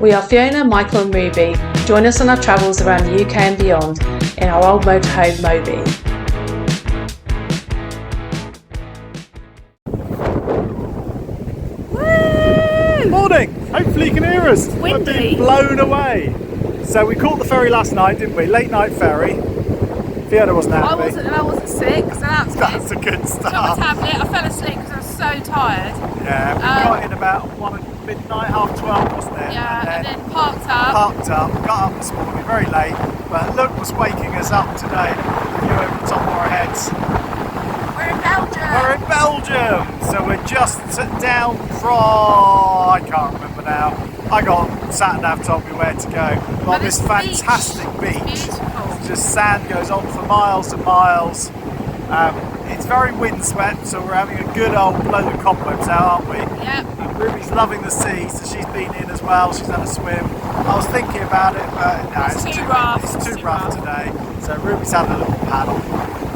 We are Fiona, Michael and Ruby. Join us on our travels around the UK and beyond in our old motorhome Moby. Woo! Morning! Hopefully you can hear us. Windy. I've been blown away. So we caught the ferry last night, didn't we? Late night ferry. Fiona wasn't happy. I wasn't sick, so that's That's a good Took start. a tablet, I fell asleep because I was so tired. Yeah, we got in about midnight, 12:30, wasn't it? And then parked up. Got up this morning very late, but Luke was waking us up today. The view over the top of our heads. We're in Belgium. We're in Belgium, so we're just down from, I can't remember now. I got sat-nav told me where to go. On this fantastic beach. Beautiful. Just sand goes on for miles and miles. It's very windswept, so we're having a good old blow the cobwebs out, aren't we? Yep. And Ruby's loving the sea, so she's been in as well. She's had a swim. I was thinking about it, but no, It's too rough. It's too rough today. So Ruby's had a little paddle.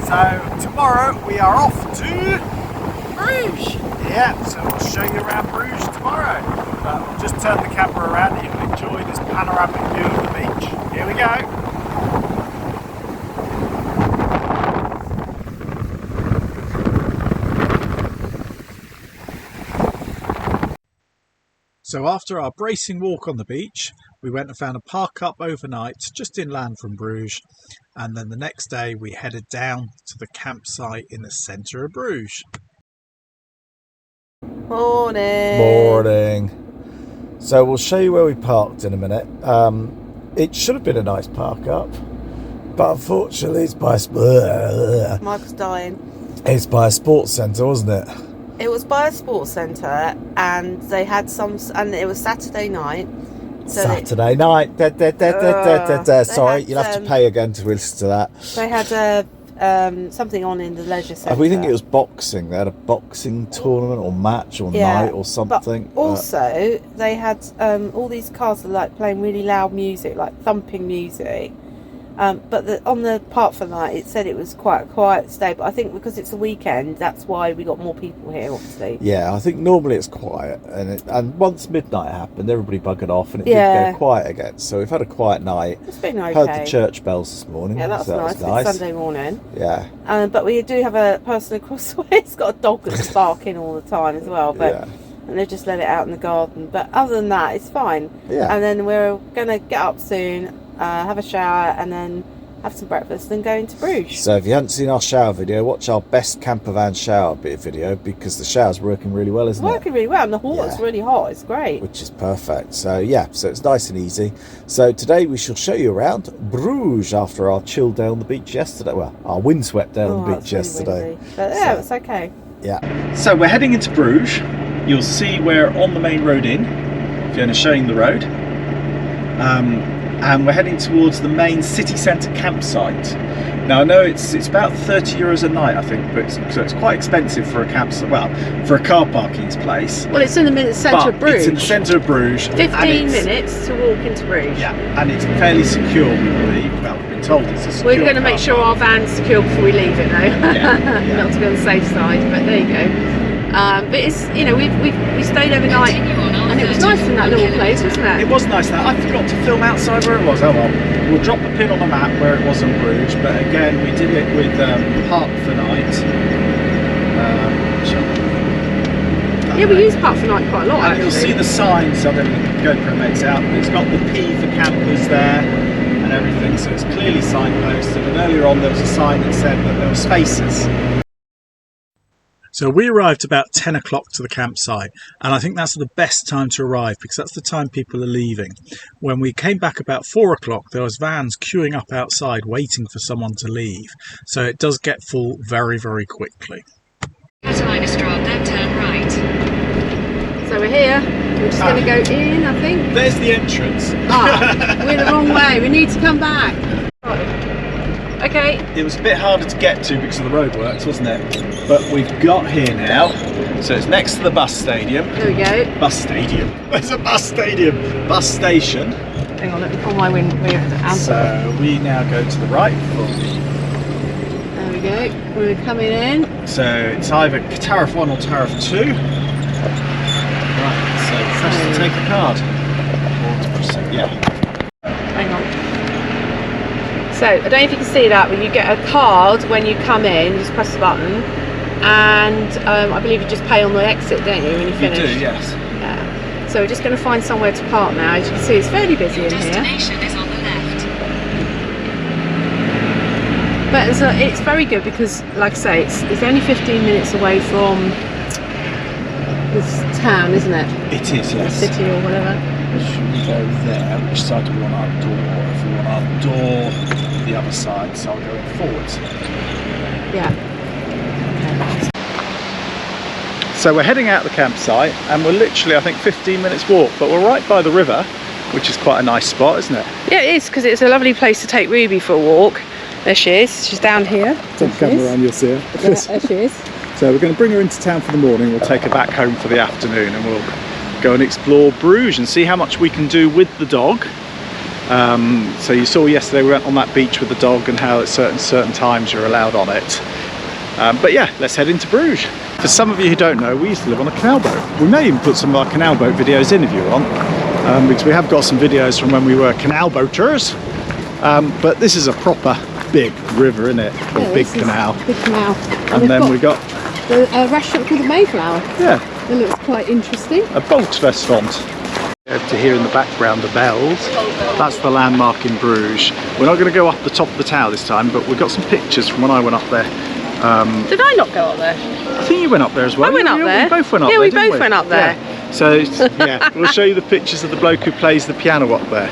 So tomorrow we are off to Bruges. Yeah, so we'll show you around Brugge tomorrow. But we'll just turn the camera around and you can enjoy this panoramic view of the beach. Here we go. So after our bracing walk on the beach, we went and found a park up overnight just inland from Bruges, and then the next day we headed down to the campsite in the centre of Bruges. Morning. Morning. So we'll show you where we parked in a minute. It should have been a nice park up, but unfortunately it's by Michael's dying. it's by a sports centre, wasn't it? It was by a sports centre, and they had and it was Saturday night. So Saturday night. Sorry, you'll have to pay again to listen to that. They had something on in the leisure centre. We think it was boxing. They had a boxing tournament or match or night or something. But also, they had all these cars that like playing really loud music, like thumping music. But on the park for the night, it said it was quite a quiet stay. But I think because it's a weekend, that's why we got more people here, obviously. Yeah, I think normally it's quiet, and once midnight happened, everybody buggered off, and it did go quiet again. So we've had a quiet night. It's been okay. Heard the church bells this morning. Yeah, that's so nice. That was nice. It's Sunday morning. Yeah. But we do have a person across the way. It's got a dog that's barking all the time as well. But and they just let it out in the garden. But other than that, it's fine. Yeah. And then we're going to get up soon, have a shower, and then have some breakfast and go into Bruges. So if you haven't seen our shower video, watch our best camper van shower bit video, because the shower's working really well, isn't it? Working really well, and the water's really hot. It's great. Which is perfect. So yeah, so it's nice and easy. So today we shall show you around Bruges after our chill day on the beach yesterday. Well, our windswept day on the beach yesterday. Windy. But yeah, it's okay. Yeah. So we're heading into Bruges. You'll see we're on the main road in. Fiona's showing the road. And we're heading towards the main city centre campsite. Now I know it's about €30 a night, I think, but it's quite expensive for a campsite. Well, for a car parking place. Well, it's in the centre of Bruges. It's in the centre of Bruges. 15 minutes to walk into Bruges. Yeah, and it's fairly secure, we believe. Well, we've been told it's a secure. We're going to make sure our van's secure before we leave it, though. Yeah. Not to be on the safe side, but there you go. But it's, you know, we stayed overnight, and it was nice in that little place, wasn't it? It was nice. I forgot to film outside where it was. Oh well, we'll drop a pin on the map where it was in Bruges. But again, we did it with Park for Night. Yeah, we use Park for Night quite a lot. And you'll see the signs. I don't think the GoPro makes out. But it's got the P for campers there and everything, so it's clearly signposted. And earlier on, there was a sign that said that there were spaces. So we arrived about 10 o'clock to the campsite, and I think that's the best time to arrive because that's the time people are leaving. When we came back about 4 o'clock, there was vans queuing up outside waiting for someone to leave. So it does get full very, very quickly. Then turn right. So we're here. We're just going to go in, I think. There's the entrance. We're the wrong way. We need to come back. Okay. It was a bit harder to get to because of the roadworks, wasn't it? But we've got here now. So it's next to the bus stadium. There we go. Bus stadium. There's a bus stadium. Bus station. Hang on, let me pull my wind. So we now go to the right for the... There we go. We're coming in. So it's either tariff 1 or tariff 2. Right, so press to take a card. Or to Yeah. Hang on. So, I don't know if you can see that, but you get a card when you come in, you just press the button, and I believe you just pay on the exit, don't you, when you finish? You do, yes. Yeah. So we're just going to find somewhere to park now. As you can see, it's fairly busy in here. Destination is on the left. But it's very good because, like I say, it's only 15 minutes away from this town, isn't it? It is, yes. The city or whatever. Should we go there? Which side do we want outdoor? If we want outdoor, the other side, so I'll go in forwards. Yeah. So we're heading out the campsite and we're literally, I think, 15 minutes walk, but we're right by the river, which is quite a nice spot, isn't it? Yeah, it is, because it's a lovely place to take Ruby for a walk. There she is. She's down here. Turn the camera around, you'll see her. Yeah, there she is. So we're going to bring her into town for the morning, we'll take her back home for the afternoon, and we'll go and explore Brugge and see how much we can do with the dog. So you saw yesterday we went on that beach with the dog and how at certain times you're allowed on it. But yeah, let's head into Brugge. For some of you who don't know, we used to live on a canal boat. We may even put some of our canal boat videos in if you want, because we have got some videos from when we were canal boaters. But this is a proper big river, isn't it? Yeah, A big canal. Big canal. And then we got the restaurant called the Mayflower. yeah, It looks quite interesting. a boat restaurant. To hear in the background the bells, that's the landmark in Brugge. We're not going to go up the top of the tower this time, but we've got some pictures from when I went up there. Did I not go up there? I think you went up there as well. I went up there. We both went up yeah, there, we didn't both went up there. Yeah. So yeah, we'll show you the pictures of the bloke who plays the piano up there.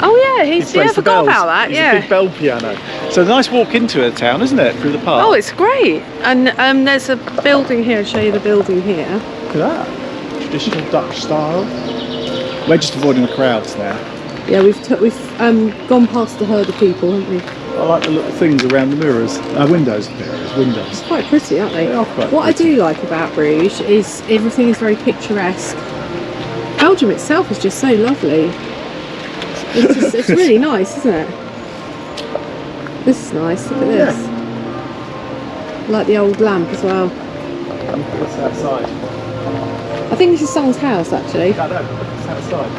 Oh yeah, He I plays the forgot bells. about that. He's Yeah. a big bell piano. So a nice walk into the town, isn't it? Through the park. Oh, it's great. And there's a building here. I'll show you the building here. Look at that. Traditional Dutch style. We're just avoiding the crowds now. Yeah, we've gone past the herd of people, haven't we? I like the little things around the mirrors. Windows. Windows. It's quite pretty, aren't they? They are quite What pretty. I do like about Bruges is everything is very picturesque. Belgium itself is just so lovely. It's really nice, isn't it? This is nice. Look at this. I like the old lamp as well. What's outside? I think this is someone's house actually. I know, look, it's outside.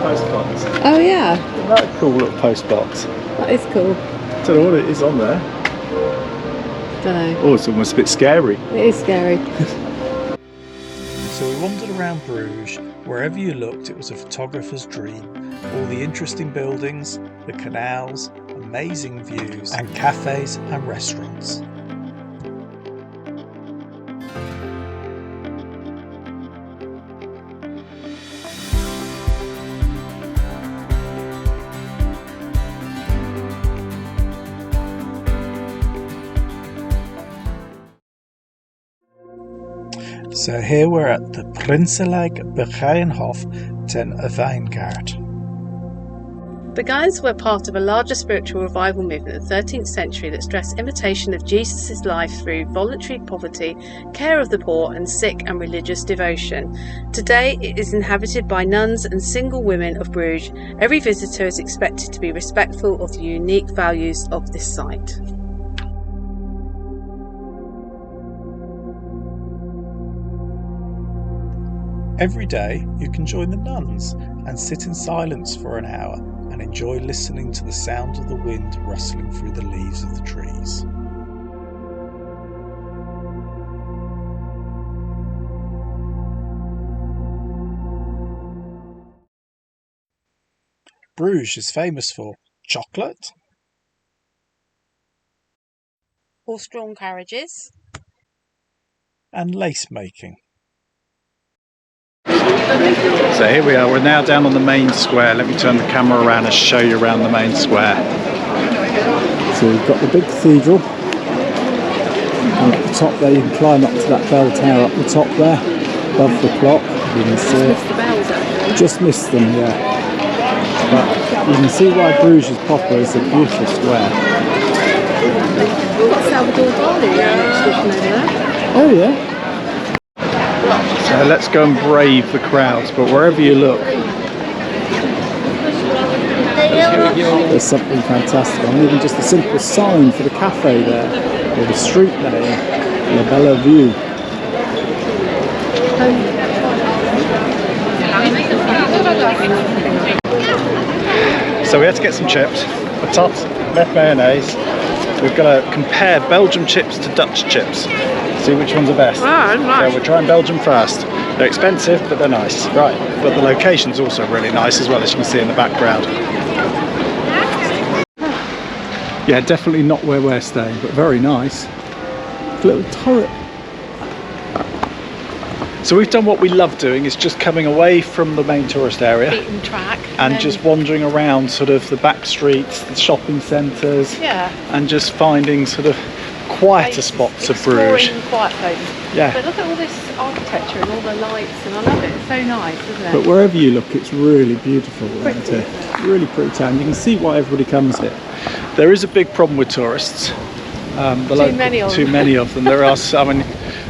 Postbox. Oh yeah, Isn't that a cool little postbox? that is cool. I don't know what it is on there. Don't know. Oh, it's almost a bit scary. It is scary. So we wandered around Bruges. Wherever you looked, it was a photographer's dream. All the interesting buildings, the canals, amazing views, and cafes and restaurants. So here we're at the Prinselijk Begijnhof ten Wijngaard. Brugges were part of a larger spiritual revival movement in the 13th century that stressed imitation of Jesus' life through voluntary poverty, care of the poor and sick, and religious devotion. Today it is inhabited by nuns and single women of Bruges. Every visitor is expected to be respectful of the unique values of this site. Every day you can join the nuns and sit in silence for an hour and enjoy listening to the sound of the wind rustling through the leaves of the trees. Bruges is famous for chocolate, Horse-drawn carriages. and lace making. So here we are, we're now down on the main square. Let me turn the camera around and show you around the main square. So we've got the big cathedral, and at the top there you can climb up to that bell tower up the top there, above the clock. You can see it. The bells actually. Just missed them, yeah. But you can see why Bruges is popular. It's a beautiful square. We've got Salvador Dali actually from over there. Oh yeah. So let's go and brave the crowds, but wherever you look, There's something fantastic. And even just the simple sign for the cafe there, or the street name, La Belle Vue. So we had to get some chips, patat, met mayonnaise. We've got to compare Belgian chips to Dutch chips. See which ones are best. Oh, nice. So we're trying Belgium first. They're expensive, but they're nice. Right, but the location's also really nice as well, as you can see in the background. Yeah, definitely not where we're staying, but very nice. Little turret. So we've done what we love doing, is just coming away from the main tourist area. Beaten track. And just wandering around sort of the back streets, the shopping centres. Yeah. And just finding sort of quieter spots of Bruges. Quiet places. Yeah. But look at all this architecture and all the lights, and I love it. It's so nice, isn't it? But wherever you look, it's really beautiful, isn't it? Really pretty town. You can see why everybody comes here. There is a big problem with tourists. Too many of them. There are, I mean,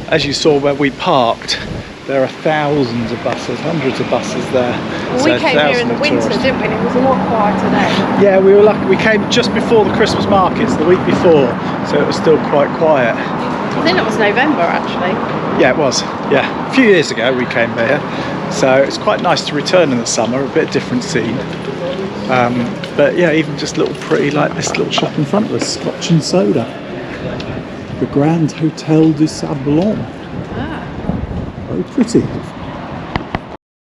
as you saw where we parked, there are thousands of buses, hundreds of buses there. Well, we came here in the winter, didn't we? And it was a lot quieter then. Yeah, we were lucky. We came just before the Christmas markets, the week before, so it was still quite quiet. I think it was November, actually. Yeah, it was. Yeah, a few years ago we came here, so it's quite nice to return in the summer, a bit different scene. But yeah, even just little pretty, like this little shop in front of us, Scotch and Soda. The Grand Hotel du Sablon. Very pretty.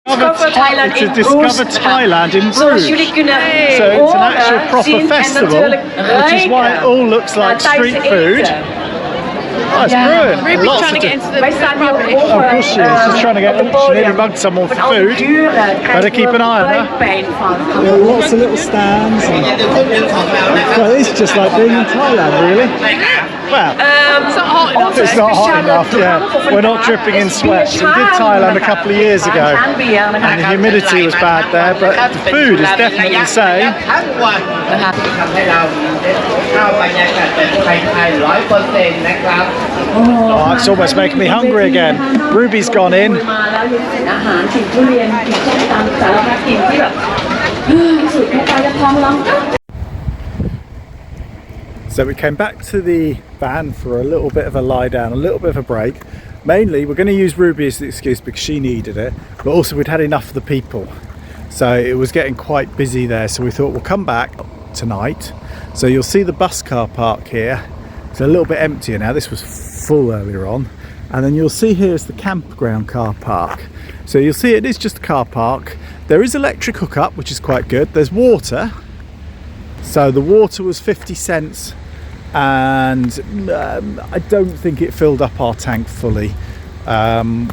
It's a Discover Thailand in Bruges. So it's an actual proper festival, which is why it all looks like street food. Oh, it's brilliant. Ruby's trying to get into the rubbish. Oh, of course she is. She's trying to get. She nearly mugged someone for food. Better keep an eye on her. There are lots of little stands. Well, it's just like being in Thailand, really. Well, It's not hot enough. it's not hot enough, yeah. We're not dripping in sweat. We did Thailand a couple of years ago, and the humidity was bad there, but the food is definitely the same. Oh, it's almost making me hungry again. Ruby's gone in. So we came back to the van for a little bit of a lie down, a little bit of a break. Mainly we're going to use Ruby as the excuse because she needed it, but also we'd had enough of the people. So it was getting quite busy there, so we thought we'll come back tonight. So you'll see the bus car park here. It's a little bit emptier now. This was full earlier on. And then you'll see here is the campground car park. So you'll see it is just a car park. There is electric hookup, which is quite good. There's water. So the water was 50 cents, and I don't think it filled up our tank fully.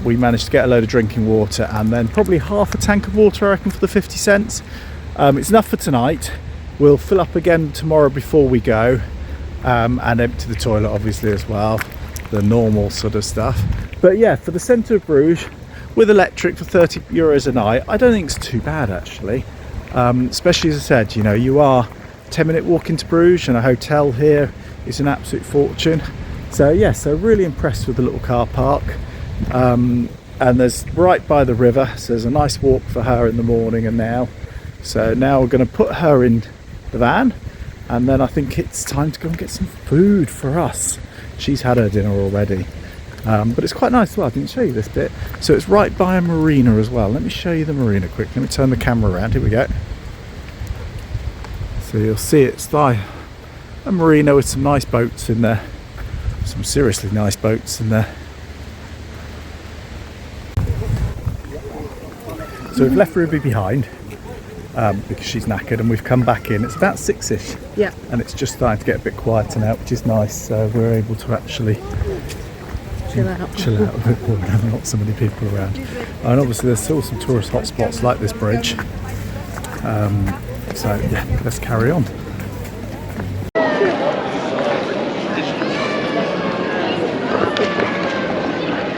We managed to get a load of drinking water and then probably half a tank of water, I reckon, for the 50 cents. It's enough for tonight. We'll fill up again tomorrow before we go, and empty the toilet obviously as well, the normal sort of stuff. But yeah, for the centre of Bruges with electric for €30 a night, I don't think it's too bad actually. Especially as I said, you know, you are 10-minute walk into Bruges, and a hotel here is an absolute fortune. So yeah, so really impressed with the little car park. And there's right by the river, so there's a nice walk for her in the morning and now. So now we're going to put her in the van, and then I think it's time to go and get some food for us. She's had her dinner already. But it's quite nice as well. I didn't show you this bit. So it's right by a marina as well. Let me show you the marina quick. Let me turn the camera around. Here we go. So you'll see it's like a marina with some nice boats in there. Some seriously nice boats in there. So we've left Ruby behind because she's knackered, and we've come back in. It's about 6ish. Yeah. And it's just starting to get a bit quieter now, which is nice. So we're able to actually chill out a bit more and not so many people around. And obviously there's still some tourist hotspots like this bridge. So yeah, let's carry on.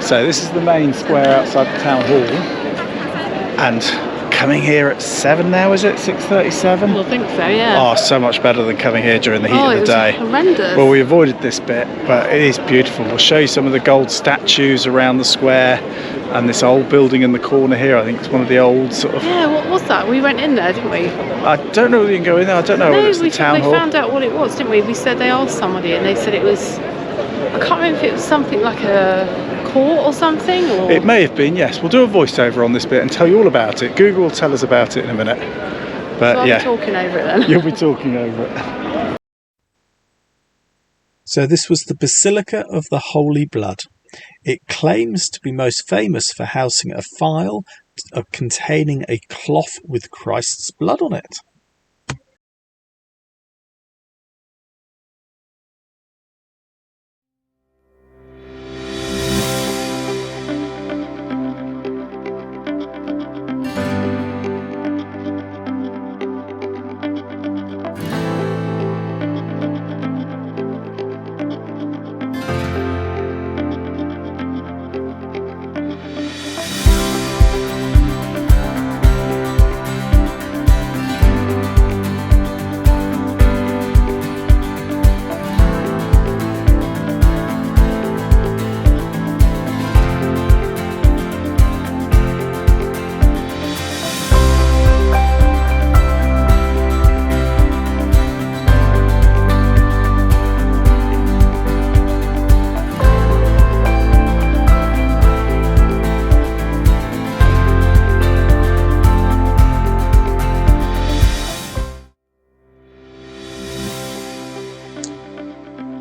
So this is the main square outside the town hall, and coming here at 7 now, is it? 6:37? I think so, yeah. Oh, so much better than coming here during the heat of the day. Horrendous. Well, we avoided this bit, but it is beautiful. We'll show you some of the gold statues around the square, and this old building in the corner here. I think it's one of the old sort of... Yeah, what was that? We went in there, didn't we? I don't know whether you can go in there. I don't know whether it's the town hall. We found out what it was, didn't we? We said they asked somebody, and they said it was... I can't remember if it was something like a court or something, or... It may have been, yes. We'll do a voiceover on this bit and tell you all about it. Google will tell us about it in a minute. But So yeah, I'm talking over it then. you'll be talking over it. So this was the Basilica of the Holy Blood. It claims to be most famous for housing a phial containing a cloth with Christ's blood on it.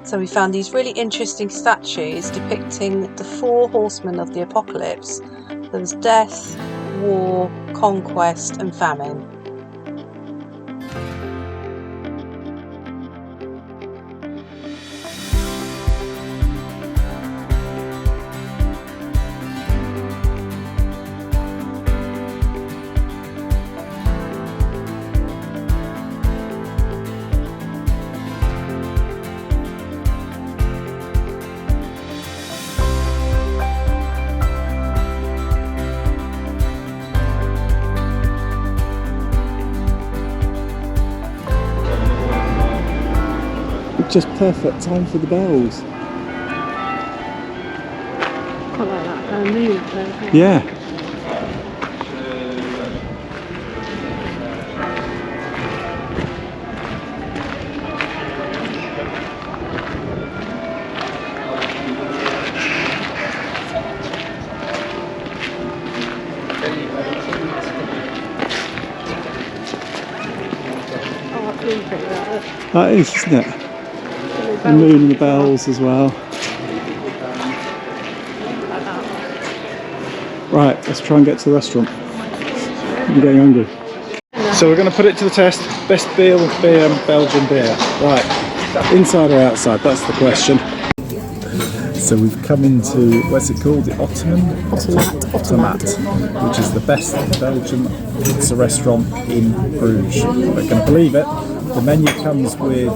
So we found these really interesting statues depicting the 4 horsemen of the apocalypse. There was death, war, conquest and famine. Just perfect time for the bells. Quite like that moon up there. Yeah. Oh, that's really pretty, that. That is, isn't it? The moon and the bells as well. Right, let's try and get to the restaurant. I'm getting hungry. So we're going to put it to the test. Best beer with beer, Belgian beer. Right, inside or outside, that's the question. So we've come into, what's it called? The Automat, which is the best Belgian pizza restaurant in Bruges. But can you believe it? The menu comes with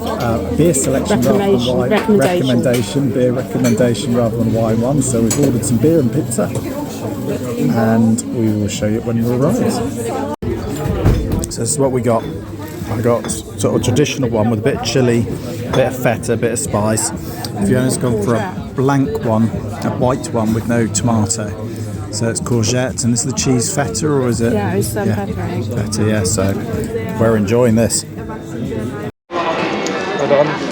beer selection rather than wine recommendation, beer recommendation rather than wine one. So we've ordered some beer and pizza, and we will show you it when you arrive. So this is what we got. I got sort of a traditional one with a bit of chilli, a bit of feta, a bit of spice. Fiona's gone for a blank one, a white one with no tomato. So it's courgette, and this is the cheese feta, or is it? Yeah, it's feta. Feta, yeah. So we're enjoying this.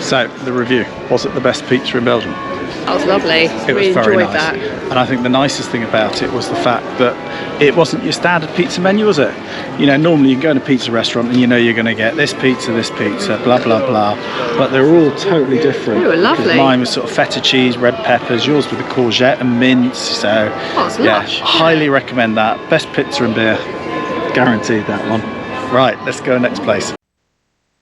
So the review, was it the best pizza in Belgium? That was lovely. It was very nice. And I think the nicest thing about it was the fact that it wasn't your standard pizza menu, was it? You know, normally you can go to a pizza restaurant and you know you're going to get this pizza, blah, blah, blah. But they were all totally different. They were lovely. Mine was sort of feta cheese, red peppers, yours with the courgette and mint. So, it's yeah, lush. highly recommend that. Best pizza and beer. Guaranteed that one. Right, let's go next place.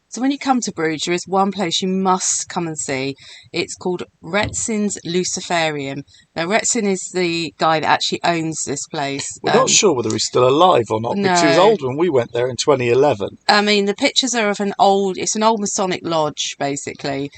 So when you come to Bruges, there is one place you must come and see. It's called Retzin's Luciferium. Now, Retzin is the guy that actually owns this place. We're not sure whether he's still alive or not, because he was old when we went there in 2011. I mean, the pictures are of it's an old Masonic lodge, basically.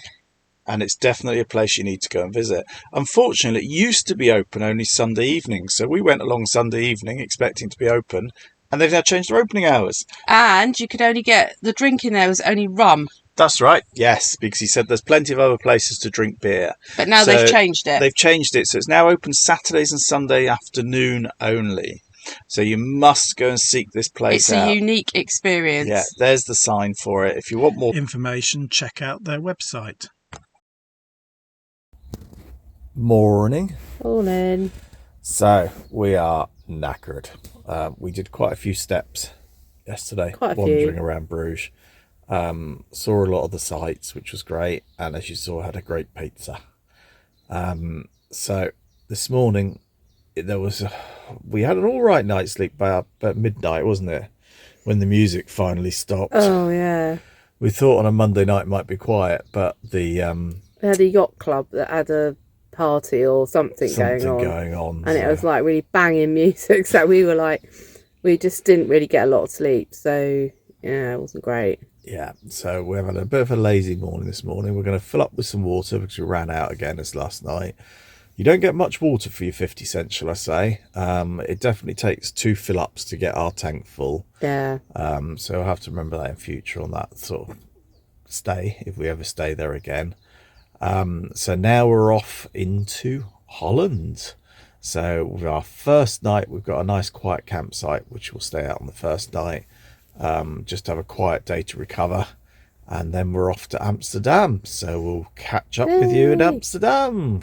And it's definitely a place you need to go and visit. Unfortunately, it used to be open only Sunday evenings, so we went along Sunday evening expecting to be open, and they've now changed their opening hours. And you could only get, the drink in there was only rum. That's right, yes, because he said there's plenty of other places to drink beer. But now they've changed it. They've changed it, so it's now open Saturdays and Sunday afternoon only. So you must go and seek this place out. It's a unique experience. Yeah, there's the sign for it. If you want more information, check out their website. Morning. Morning. So we are knackered. We did quite a few steps yesterday, Quite a wandering few. around Bruges. Saw a lot of the sights, which was great, and as you saw, had a great pizza. So this morning we had an all right night's sleep by about midnight, wasn't it? When the music finally stopped. Oh yeah. We thought on a Monday night might be quiet, but They had a yacht club that had a party or something going on, and it was like really banging music. So we were like, we just didn't really get a lot of sleep. So yeah, it wasn't great. Yeah, so we're having a bit of a lazy morning this morning. We're going to fill up with some water because we ran out again as last night. You don't get much water for your 50 cents, shall I say. It definitely takes 2 fill-ups to get our tank full. Yeah. So I'll have to remember that in future on that sort of stay, if we ever stay there again. So now we're off into Holland. So with our first night, we've got a nice quiet campsite, which we'll stay out on the first night. Just have a quiet day to recover. And then we're off to Amsterdam. So we'll catch up with you in Amsterdam.